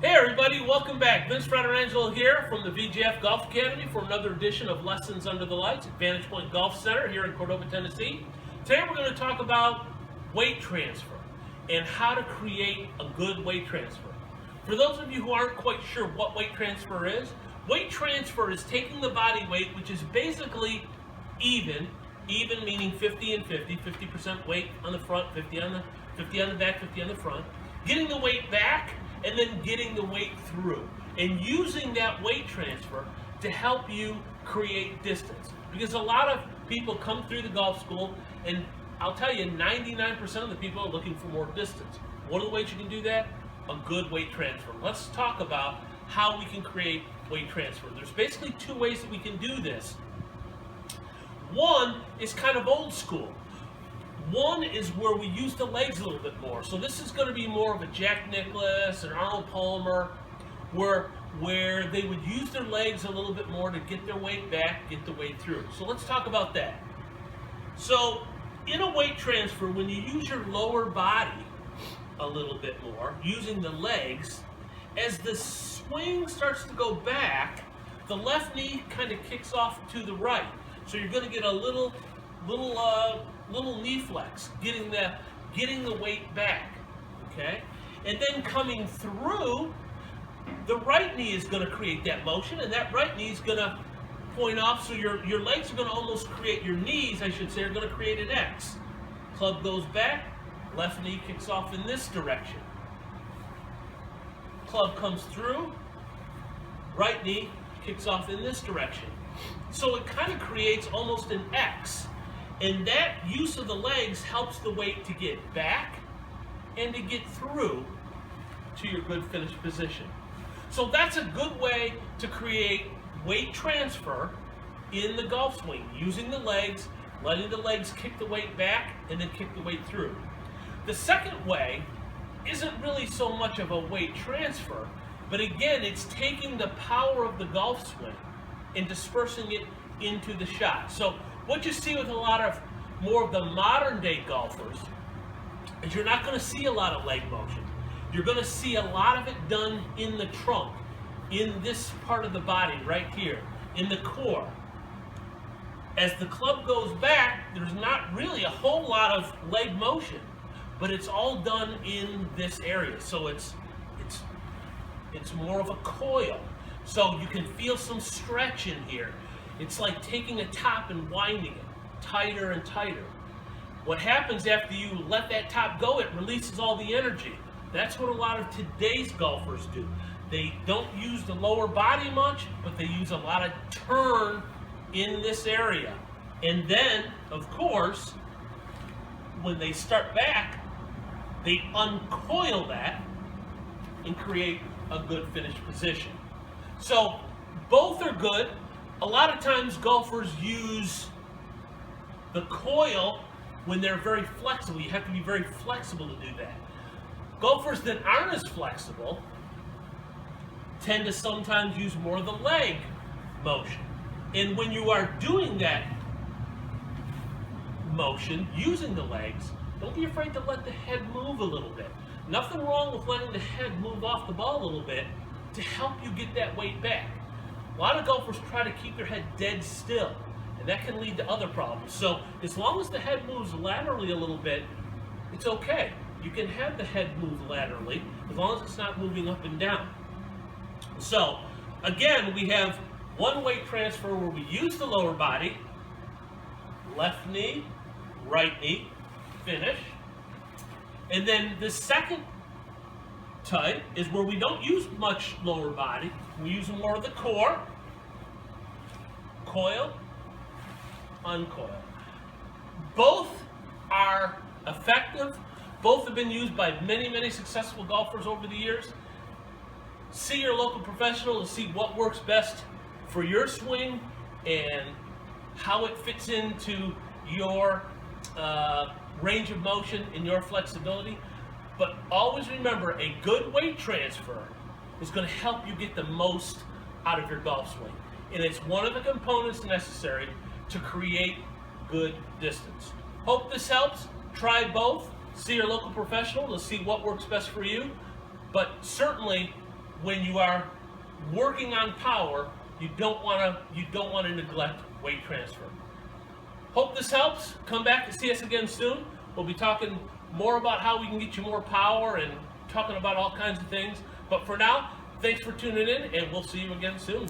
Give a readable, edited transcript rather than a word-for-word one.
Hey everybody, welcome back. Vince Frattarangelo here from the VJF Golf Academy for another edition of Lessons Under the Lights at Vantage Point Golf Center here in Cordova, Tennessee. Today we're going to talk about weight transfer and how to create a good weight transfer. For those of you who aren't quite sure what weight transfer is taking the body weight, which is basically even meaning 50 and 50, 50% weight on the front, 50 on the back, 50 on the front, getting the weight back and then getting the weight through, and using that weight transfer to help you create distance. Because a lot of people come through the golf school, and I'll tell you, 99% of the people are looking for more distance. One of the ways you can do that, a good weight transfer. Let's talk about how we can create weight transfer. There's basically two ways that we can do this. One is kind of old school. One is where we use the legs a little bit more. So this is going to be more of a Jack Nicklaus and Arnold Palmer, where they would use their legs a little bit more to get their weight back, get the weight through. So let's talk about that. So in a weight transfer, when you use your lower body a little bit more, using the legs, as the swing starts to go back, the left knee kind of kicks off to the right. So you're going to get a little knee flex, getting the weight back, okay? And then coming through, the right knee is going to create that motion, and that right knee is going to point off, so your legs are going to almost create, your knees, I should say, are going to create an X. Club goes back, left knee kicks off in this direction. Club comes through, right knee kicks off in this direction. So it kind of creates almost an X. And that use of the legs helps the weight to get back and to get through to your good finished position. So that's a good way to create weight transfer in the golf swing, using the legs, letting the legs kick the weight back and then kick the weight through. The second way isn't really so much of a weight transfer, but again, it's taking the power of the golf swing and dispersing it into the shot. So what you see with a lot of more of the modern day golfers is you're not going to see a lot of leg motion. You're going to see a lot of it done in the trunk, in this part of the body right here, in the core. As the club goes back, there's not really a whole lot of leg motion, but it's all done in this area. So it's more of a coil. So you can feel some stretch in here. It's like taking a top and winding it tighter and tighter. What happens after you let that top go, it releases all the energy. That's what a lot of today's golfers do. They don't use the lower body much, but they use a lot of turn in this area. And then, of course, when they start back, they uncoil that and create a good finished position. So both are good. A lot of times golfers use the coil when they're very flexible. You have to be very flexible to do that. Golfers that aren't as flexible tend to sometimes use more of the leg motion. And when you are doing that motion, using the legs, don't be afraid to let the head move a little bit. Nothing wrong with letting the head move off the ball a little bit to help you get that weight back. A lot of golfers try to keep their head dead still, and that can lead to other problems. So as long as the head moves laterally a little bit, it's okay. You can have the head move laterally as long as it's not moving up and down. So again, we have one weight transfer where we use the lower body, left knee, right knee, finish. And then the second type is where we don't use much lower body. We use more of the core. Coil, uncoil. Both are effective. Both have been used by many, many successful golfers over the years. See your local professional to see what works best for your swing and how it fits into your range of motion and your flexibility. But always remember, a good weight transfer is going to help you get the most out of your golf swing. And it's one of the components necessary to create good distance. Hope this helps. Try both. See your local professional to see what works best for you. But certainly, when you are working on power, you don't want to neglect weight transfer. Hope this helps. Come back to see us again soon. We'll be talking more about how we can get you more power and talking about all kinds of things. But for now, thanks for tuning in, and we'll see you again soon.